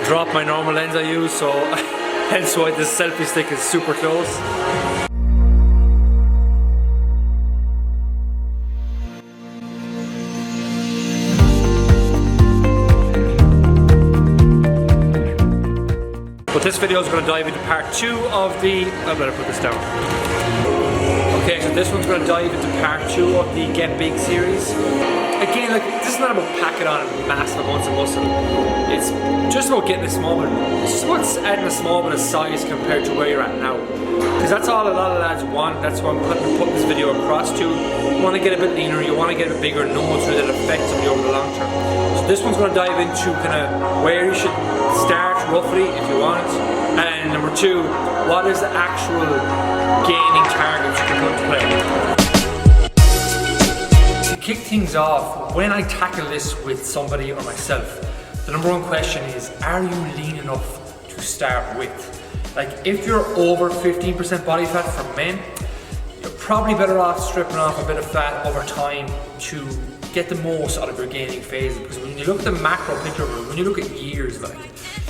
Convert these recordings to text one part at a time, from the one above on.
dropped my normal lens I use, so hence why this selfie stick is super close. But this video is going to dive into part 2 of the... I better put this down. Okay, so this one's going to dive into part 2 of the Get Big series. Again, like, this is not about packing on massive amounts of muscle. It's just about getting a small bit. It's just about adding a small bit of size compared to where you're at now. Because that's all a lot of lads want. That's what I'm putting this video across to. You want to get a bit leaner, you want to get a bit bigger, no one's really that affects you over the long term. So this one's going to dive into kind of where you should start roughly if you want. And number 2, what is the actual gaining targets you can put into play. To kick things off, when I tackle this with somebody or myself, the number 1 question is, are you lean enough to start with? Like, if you're over 15% body fat for men, you're probably better off stripping off a bit of fat over time to get the most out of your gaining phase. Because when you look at the macro picture, when you look at years, like,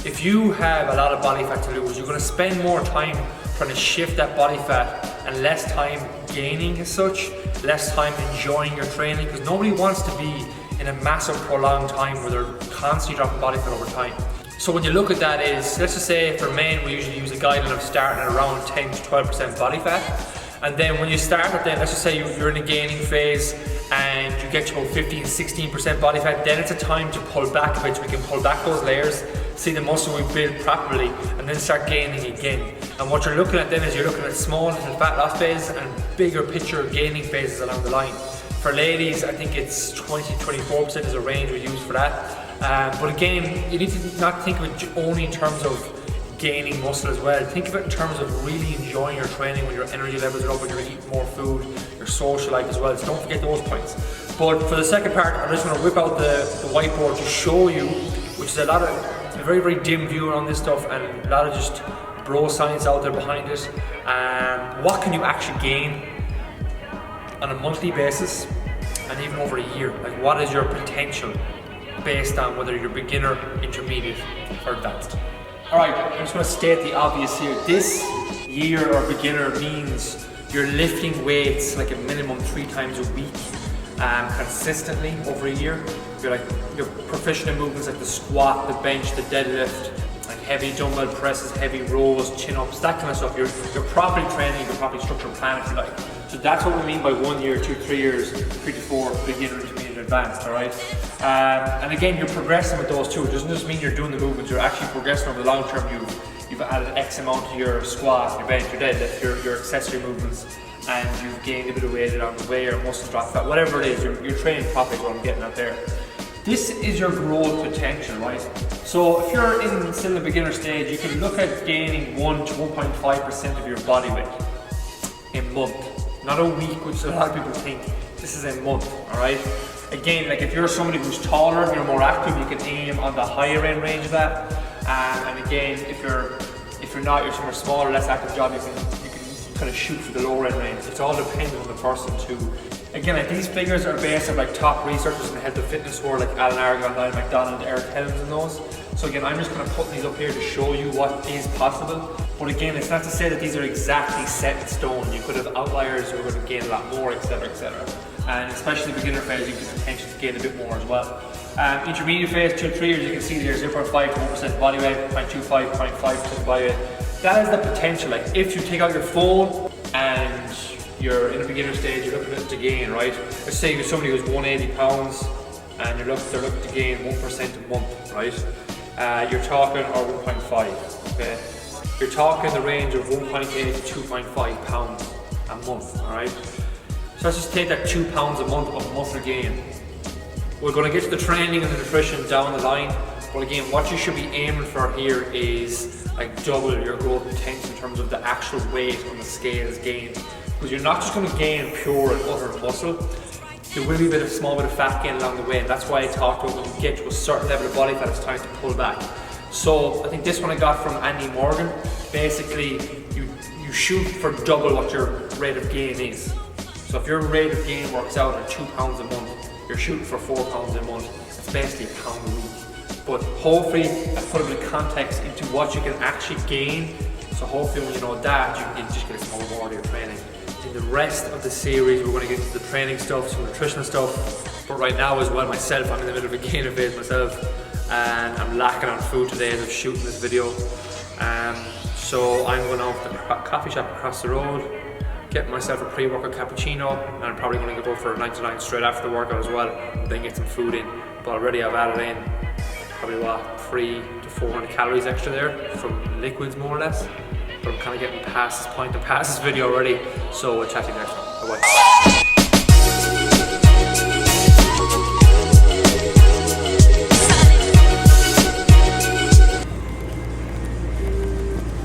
if you have a lot of body fat to lose, you're going to spend more time trying to shift that body fat and less time gaining as such, less time enjoying your training, because nobody wants to be in a massive prolonged time where they're constantly dropping body fat over time. So when you look at that is, let's just say for men, we usually use a guideline of starting at around 10 to 12% body fat. And then when you start at then, let's just say you're in a gaining phase and you get to about 15-16% body fat, then it's a time to pull back a bit so we can pull back those layers, see the muscle we build properly, and then start gaining again. And what you're looking at then is you're looking at small little fat loss phases and bigger picture gaining phases along the line. For ladies, I think it's 20-24% is a range we use for that. But again, you need to not think of it only in terms of gaining muscle as well. Think of it in terms of really enjoying your training when your energy levels are up, when you're eating more food, your social life as well. So don't forget those points. But for the second part, I'm just going to whip out the whiteboard to show you, which is a very, very dim view on this stuff and a lot of just bro science out there behind it. What can you actually gain on a monthly basis and even over a year? Like, what is your potential based on whether you're beginner, intermediate, or advanced? Alright, I'm just going to state the obvious here. This year or beginner means you're lifting weights like a minimum 3 times a week consistently over a year. You're proficient in movements like the squat, the bench, the deadlift, like heavy dumbbell presses, heavy rows, chin-ups, that kind of stuff. You're properly training, you're properly structured plan if you like. So that's what we mean by 1 year, 2, 3 years, 3 to 4, beginner, intermediate, advanced, alright? And again, you're progressing with those too. It doesn't just mean you're doing the movements, you're actually progressing over the long term. You've added X amount to your squat, your bench, your deadlift, your accessory movements, and you've gained a bit of weight along the way, your muscle drop fat, whatever it is, you're training properly is what I'm getting at there. This is your growth potential, right? So if you're still in the beginner stage, you can look at gaining 1 to 1.5% of your body weight a month. Not a week, which a lot of people think. This is a month, alright? Again, like if you're somebody who's taller, you're more active, you can aim on the higher end range of that. And again, if you're not, you're somewhere smaller, less active job, you can kind of shoot for the lower end range. It's all dependent on the person too. Again, like these figures are based on like top researchers in the health and fitness world, like Alan Aragon, Niall McDonald, Eric Helms and those. So again, I'm just going to put these up here to show you what is possible. But again, it's not to say that these are exactly set in stone. You could have outliers who are going to gain a lot more, etc, etc. And especially beginner phase, you can potentially gain a bit more as well. Intermediate phase, 2 to 3 years, you can see there 0.5 to 1% body weight, 0.25, 0.5% body weight. That is the potential. Like if you take out your phone and you're in a beginner stage, you're looking at to gain, right? Let's say you're somebody who's 180 pounds and they're looking to gain 1% a month, right? You're talking, or 1.5, okay? You're talking the range of 1.8 to 2.5 pounds a month, alright? So let's just take that 2 pounds a month of muscle gain. We're going to get to the training and the nutrition down the line, but again, what you should be aiming for here is like double your growth potential in terms of the actual weight on the scales gained. Because you're not just going to gain pure and utter muscle, there will be a small bit of fat gain along the way, and that's why I talked about when you get to a certain level of body fat, it's time to pull back. So I think this one I got from Andy Morgan. Basically, you shoot for double what your rate of gain is. So if your rate of gain works out at 2 pounds a month, you're shooting for 4 pounds a month. It's basically £1 a week. But hopefully I put a bit of context into what you can actually gain. So hopefully when you know that, you can just get a small more of your training. In the rest of the series, we're going to get into the training stuff, some nutritional stuff. But right now as well, myself, I'm in the middle of a gaining phase myself, and I'm lacking on food today as I'm shooting this video. So I'm going off to the coffee shop across the road, get myself a pre-workout cappuccino, and I'm probably going to go for a 99 straight after the workout as well, and then get some food in. But already I've added in probably what, 300 to 400 calories extra there from liquids more or less. But I'm kind of getting past this point and past this video already, so we'll chat to you next time. Bye bye.